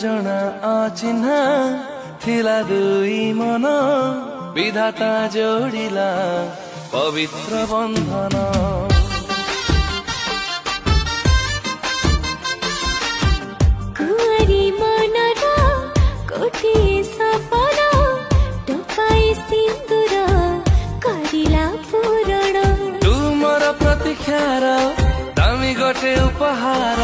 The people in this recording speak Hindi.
जना अचिन्हा थिला दुई मन विधाता जोडिला पवित्र बन्धन कुंवारी मनर कोठी सपना टोपाई सिन्दूर करिला पूरण तुमर प्रतीक्षार दामी गोटे उपहार